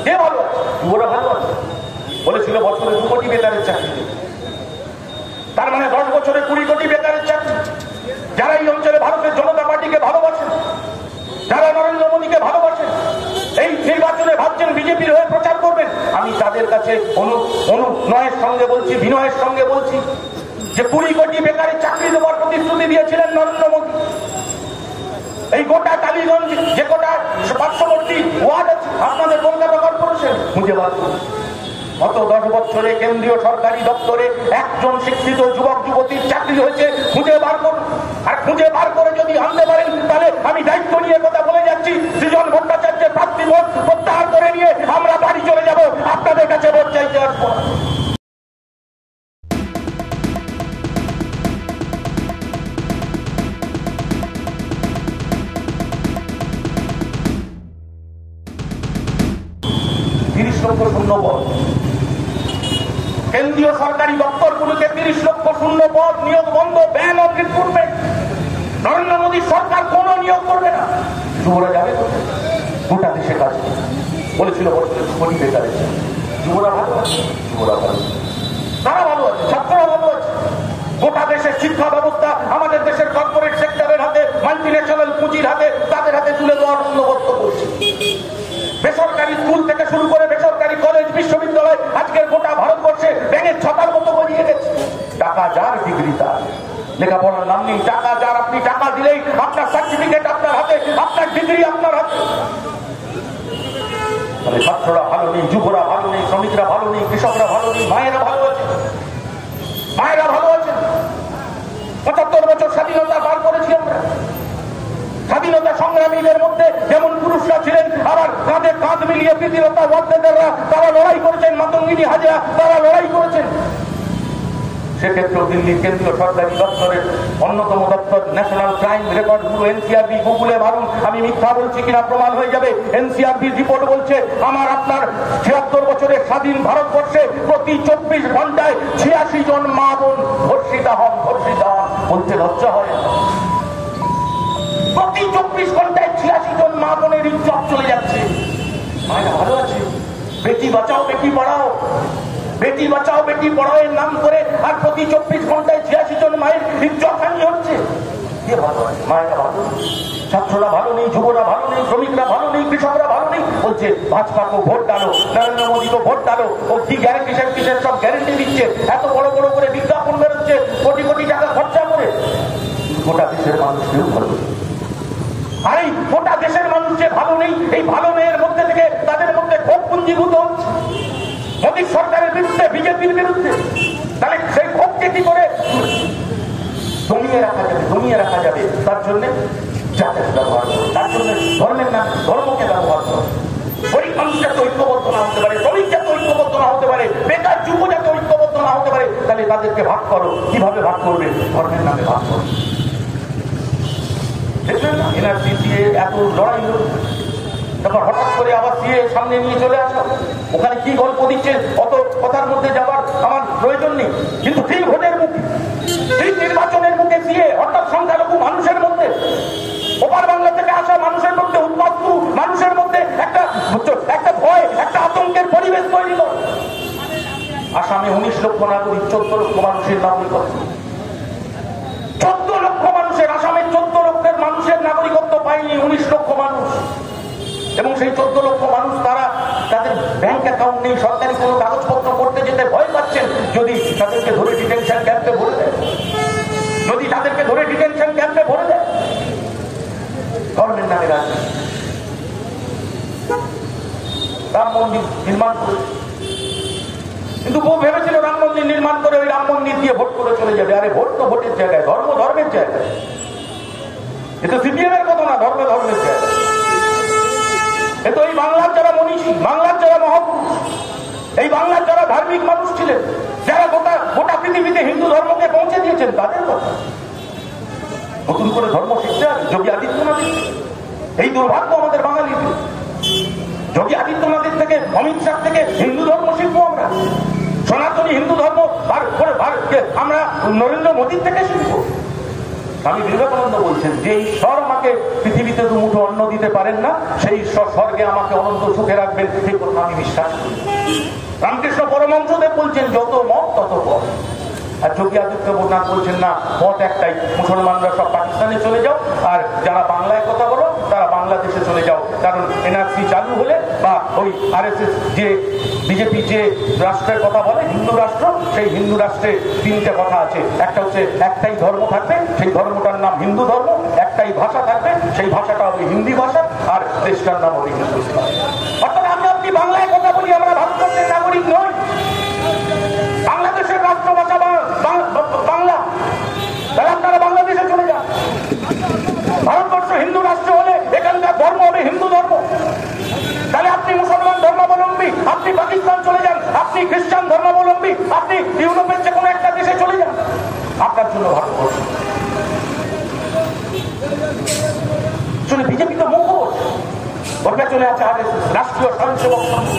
কে ভালো আছে? যুবরা ভালো আছে। বলেছিল বছরে 2 কোটি বেকারের চাকরি, তার মানে 10 বছরে 20 কোটি বেকারের চাকরি। যারা এই অঞ্চলে ভারতের জনতা পার্টিকে ভালোবাসেন, যারা নরেন্দ্র মোদীকে ভালোবাসেন, এই নির্বাচনে ভাবছেন বিজেপির হয়ে প্রচার করবেন, আমি তাদের কাছে অনুনয়ের সঙ্গে বলছি, বিনয়ের সঙ্গে বলছি যে 20 কোটি বেকারের চাকরি দেওয়ার প্রতিশ্রুতি দিয়েছিলেন নরেন্দ্র মোদী। এই গোটা টালিগঞ্জ যে গোটা পার্শ্ববর্তী ওয়ার্ড আছে আপনাদের কলকাতা কর্পোরেশন, খুঁজে বার করুন গত 10 বছরে কেন্দ্রীয় সরকারি দপ্তরে একজন শিক্ষিত যুবক যুবতীর চাকরি হয়েছে, খুঁজে বার করুন। আর খুঁজে বার করে যদি আনতে পারেন তাহলে আমি দায়িত্ব নিয়ে কথা বলে যাচ্ছি, সৃজন ভট্টাচার্যের প্রার্থী ভোট প্রত্যাহার করে নিয়ে আমরা বাড়ি চলে যাব, আপনাদের কাছে ভোট চাইতে আসবো। কেন্দ্রীয় সরকারি দপ্তরগুলোতে 30 লক্ষ শূন্য পদ, নিয়োগ বন্ধ, ব্যান অফ রিক্রুটমেন্ট। নরেন্দ্র মোদীর সরকার কোন নিয়োগ করবে না। যুবরা যাবে গোটা দেশে কাজ বলেছিল বছরে 2 কোটি বেকারের। যুবরা ভালো আছে, যুবরা ভালো, তারা ভালো আছে, ছাত্ররা ভালো আছে। গোটা দেশের শিক্ষা ব্যবস্থা আমাদের দেশের কর্পোরেট সেক্টরের হাতে, মাল্টিন্যাশনাল পুঁজির হাতে, তাদের হাতে তুলে দেওয়ার বন্দোবস্ত করছে। বেসরকারি স্কুল থেকে শুরু করে বেসরকারি কলেজ বিশ্ববিদ্যালয় আজকের গোটা ভারতবর্ষে ব্যাঙের ছাতার মতো গড়িয়ে গেছে। টাকা যার, ডিগ্রি তার, লেখাপড়ার নাম নেই। টাকা যার, আপনি টাকা দিলেই আপনার সার্টিফিকেট আপনার হাতে, আপনার ডিগ্রি আপনার হাতে। তাহলে ছাত্ররা ভালো নেই, যুবরা ভালো নেই, শ্রমিকরা ভালো নেই, কৃষকরা ভালো নেই, মায়েরা ভালো আছে, মায়েরা ভালো আছেন। 75 বছর স্বাধীনতা পার করেছি আমরা। স্বাধীনতা সংগ্রামীদের মধ্যে যেমন পুরুষরা ছিলেন, আবার কাঁধে কাঁধ মিলিয়ে প্রীতিলতা ওয়াদ্দেদাররা তারা লড়াই করেছেন, মাতঙ্গিনী হাজরা তারা লড়াই করেছেন। সেক্ষেত্রেও দিল্লির কেন্দ্রীয় সরকারি দপ্তরের অন্যতম দপ্তর national crime record bureau NCRB, গুগলে মারুন, আমি মিথ্যা বলছি কিনা প্রমাণ হয়ে যাবে। এনসিআরবির রিপোর্ট বলছে আমার আপনার 76 বছরের স্বাধীন ভারতবর্ষে প্রতি 24 ঘন্টায় 86 জন মা বোন ধর্ষিতা হন। বলতে লজ্জা হয়। প্রতি 24 ঘন্টায় 86 জন মা বোনের ইজ্জত চলে যাচ্ছে। মায়েরা ভালো আছে। বেটি বাঁচাও বেটি পড়াও, বেটি বাঁচাও বেটি পড়াও এর নাম করে আর প্রতি 24 ঘন্টায় 86 জন মায়ের ইজ্জত হানি হচ্ছে। কে ভালো আছে? মায়েরা ভালো, ছাত্ররা ভালো নেই, যুবরা ভালো নেই, শ্রমিকরা ভালো নেই, কৃষকরা ভালো নেই। বলছে ভাজপাকে ভোট ডালো, নরেন্দ্র মোদীকে ভোট ডালো। ও কি গ্যারেন্টি কিসের সব গ্যারেন্টি দিচ্ছে, এত বড় বড় করে বিজ্ঞাপন বেরোচ্ছে, কোটি কোটি টাকা খরচা করে। গোটা দেশের মানুষ কেউ ভালো নেই। আর এই গোটা দেশের মানুষ যে ভালো নেই, এই ভালো মেয়ের মধ্যে থেকে তাদের মধ্যে ক্ষোভ পুঞ্জীভূত হচ্ছে মোদী সরকারের বিরুদ্ধে, বিজেপির বিরুদ্ধে। তাহলে সেই ক্ষোভকে কি করে দমিয়ে রাখা যাবে তার জন্য জাতের ব্যবহার করো, তার জন্য ধর্মের নাম ধর্মকে ব্যবহার করো। গরিব মানুষ যাতে ঐক্যবদ্ধ না হতে পারে, শ্রমিক যাতে ঐক্যবদ্ধ না হতে পারে, বেকার যুব যাতে ঐক্যবদ্ধ না হতে পারে, তাহলে তাদেরকে ভাগ করো। কিভাবে ভাগ করবে? ধর্মের নামে ভাগ করো। দেখলেন না এনআরসি দিয়ে এত লড়াই হল, তারপর হঠাৎ করে আবার দিয়ে সামনে নিয়ে চলে আসা। ওখানে কি গল্প দিচ্ছে অত কথার মধ্যে যাবার আমার প্রয়োজন নেই। কিন্তু ফ্রি ভোটের মুখে, ফ্রি নির্বাচনের মুখে দিয়ে হঠাৎ সংখ্যালঘু মানুষের মধ্যে, ওপার বাংলা থেকে আসা মানুষের মধ্যে, উন্মাত্তু মানুষের মধ্যে একটা ভয়, একটা আতঙ্কের পরিবেশ তৈরি করে। আসামে 19 লক্ষ নাগরিক, 14 লক্ষ মানুষের নাগরিকত্ব। 14 লক্ষ মানুষের, আসামের 14 লক্ষের মানুষের নাগরিকত্ব পায়নি 19 লক্ষ মানুষ। এবং সেই 14 লক্ষ মানুষ তারা তাদের ব্যাংক অ্যাকাউন্ট নেই, সরকারি কোনো কাগজপত্র করতে যেতে ভয় পাচ্ছেন। যদি তাদেরকে ধরে ডিটেনশন ক্যাম্পে ভরে দেয়, যদি তাদেরকে ধরে ডিটেনশন ক্যাম্পে ভরে দেয়, গভর্নমেন্ট নামে রাম মন্দির নির্মাণ করেছে। কিন্তু বউ ভেবেছিল রাম মন্দির নির্মাণ করে ওই রাম মন্দির দিয়ে ভোট করে চলে যাবে। আরে ভোট তো ভোটের জায়গায়, ধর্ম ধর্মের জায়গায়। এ তো সিপিএম এর কথা না, ধর্ম ধর্মের জায়গায়। এ তো এই বাংলার যারা মনীষী, বাংলার যারা মহাপুরুষ, এই বাংলার যারা ধার্মিক মানুষ ছিলেন, যারা গোটা পৃথিবীতে হিন্দু ধর্মকে পৌঁছে দিয়েছেন, তাদের কথা। নতুন করে ধর্ম শিখতে হবে যোগী আদিত্যনাথের। এই দুর্ভাগ্য আমাদের বাঙালিদের। যোগী আদিত্যনাথের থেকে, অমিত শাহ থেকে হিন্দু ধর্ম শিখবো আমরা, সনাতনী হিন্দু ধর্ম আমরা নরেন্দ্র মোদীর থেকে শিখবো। স্বামী বিবেকানন্দ বলছেন যে ঈশ্বর আমাকে পৃথিবীতে দুমুঠো অন্ন দিতে পারেন না, সেই ঈশ্বর স্বর্গে আমাকে অনন্ত সুখে রাখবেন, সেই কথা আমি বিশ্বাস করি। রামকৃষ্ণ পরমহংসদেব বলছেন যত মত তত পথ। আর যোগী আদিত্যনাথ বলছেন না, পথ একটাই, মুসলমানরা সব পাকিস্তানে চলে যাও, আর যারা বাংলায় কথা বলো তারা বাংলাদেশে চলে যাও। কারণ এনআরসি চালু হলে বা ওই আরএসএস যে বিজেপি যে রাষ্ট্রের কথা বলে হিন্দু রাষ্ট্র, সেই হিন্দু রাষ্ট্রে তিনটে কথা আছে। একটা হচ্ছে একটাই ধর্ম থাকবে, সেই ধর্মটার নাম হিন্দু ধর্ম। একটাই ভাষা থাকবে, সেই ভাষাটা হবে হিন্দি ভাষা, আর দেশটার নাম হবে হিন্দুস্তান। অর্থাৎ আমি আপনি বাংলায় কথা বলি, আমরা ভারতবর্ষের নাগরিক নই। বাংলাদেশের রাষ্ট্রভাষা বাংলা, তাহলে আপনারা বাংলাদেশে চলে যান। ভারতবর্ষ হিন্দু রাষ্ট্র হলে এখানকার ধর্ম হবে হিন্দু ধর্ম। তাহলে আপনি মুসলমান ধর্মাবলম্বী, আপনি পাকিস্তান চলে যান। আপনি খ্রিস্টান ধর্মাবলম্বী, আপনি ইউরোপের যে কোনো একটা দেশে চলে যান। আপনার জন্য ভারতবর্ষ। বিজেপি তো মুখোশ, ওটা চলে আছে আরএসএস, রাষ্ট্রীয় স্বয়ংসেবক সংঘ।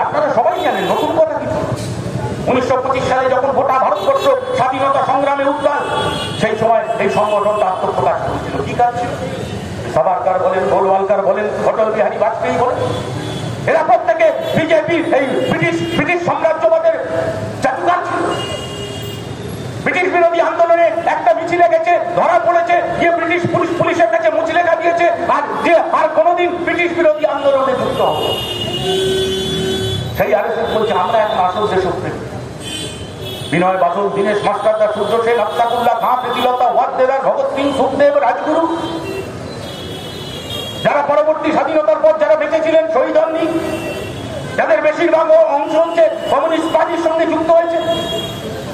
আপনারা সবাই জানেন, নতুন কথা কিছু। 1925 সালে যখন গোটা ভারতবর্ষ স্বাধীনতা সংগ্রামে উত্তাল, সেই সময় এই সংগঠনটা আত্মপ্রকাশ করেছিল। কি কাজ ছিল? সাভারকার বলেন, গোলওয়ালকার বলেন, অটল বিহারী বাজপেয়ী বলেন, এরা প্রত্যেকে বিজেপির এই ব্রিটিশ সাম্রাজ্যবাদের জাদুঘর ছিল। ব্রিটিশ বিরোধী আন্দোলনে একটা মিছিলে গেছে, ধরা পড়েছে, গিয়ে ব্রিটিশ পুলিশের কাছে মুচলেখা দিয়েছে, আর কোনোদিন ব্রিটিশ বিরোধী আন্দোলনে যুক্ত হবে। সেই আরএসএস বলছে আমরা এখন আসল দেশপ্রেমী। বিনয় বাদল, দীনেশ মাস্টারদা, সূর্য সেন, আফতাবুল্লাহ খাঁ, প্রীতিলতা ওয়াদ্দেদার, ভগৎ সিং, সুখদেব, রাজগুরু, যারা পরবর্তী স্বাধীনতার পর যারা বেঁচে ছিলেন, শহীদ হননি, যাদের বেশিরভাগ অংশ হচ্ছে কমিউনিস্ট পার্টির সঙ্গে যুক্ত হয়েছে,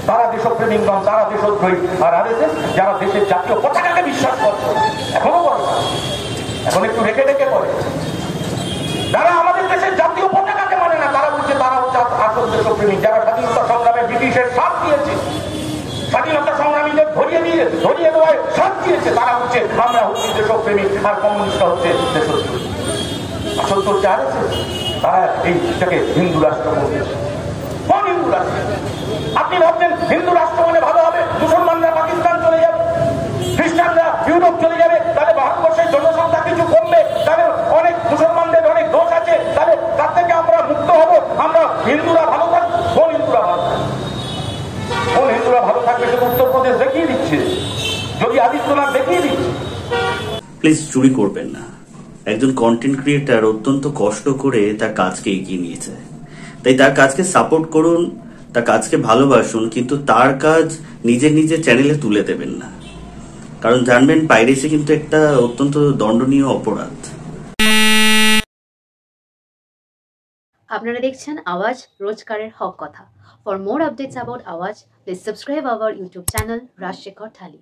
তারা দেশপ্রেমিক নন, তারা দেশদ্রোহী। আর আরএসএস যারা দেশের জাতীয় পতাকাকে বিশ্বাস করে, এখনো করে, এখন একটু রেখে রেখে করে, যারা আমাদের দেশের জাতীয় পতাকাকে মানে না, তারা বলছে তারা হচ্ছে আসল দেশপ্রেমিক। যারা স্বাধীনতা সংগ্রামে ব্রিটিশের সাথ দিয়েছে, স্বাধীনতা সংগ্রামীদের ধরিয়ে দেওয়ায় সাথ দিয়েছে, তারা হচ্ছে আমরা হচ্ছি দেশপ্রেমিক, আর কমিউনিস্টরা হচ্ছে দেশদ্রোহী। আসল তো হচ্ছে আরএসএস, তারা এইটাকে হিন্দু রাষ্ট্র বলতেছে। কোন হিন্দু রাষ্ট্র? আপনি ভাবছেন হিন্দু রাষ্ট্র মানে ভালো হবে, মুসলমানরা পাকিস্তান চলে যাবে, খ্রিস্টানরা ইউরোপ চলে যাবে, তাহলে ভারতবর্ষের জনসংখ্যা কিছু কমবে, তাহলে অনেক মুসলমানদের অনেক দোষ আছে, তাহলে তার থেকে আমরা মুক্ত হব, আমরা হিন্দুরা ভালো থাকবো। কোন হিন্দুরা ভালো থাকবে? কোন হিন্দুরা ভালো থাকবে সেটা উত্তরপ্রদেশ দেখিয়ে দিচ্ছে, যোগী আদিত্যনাথ দেখিয়ে দিচ্ছে। প্লিজ চুরি করবেন না। একজন কন্টেন্ট ক্রিয়েটার অত্যন্ত কষ্ট করে তার কাজকে এগিয়ে নিয়েছে, তাই তার কাজকে সাপোর্ট করুন, তার কাজকে ভালোবাসুন, কিন্তু তার কাজ নিজের চ্যানেলে তুলে দেবেন না। কারণ জানবেন পাইরেসি কিন্তু একটা অত্যন্ত দণ্ডনীয় অপরাধ। আপনারা দেখছেন আওয়াজ, রোজকারের হক কথা। For more updates about Awaaz, please subscribe our YouTube channel Rajshekhar thali.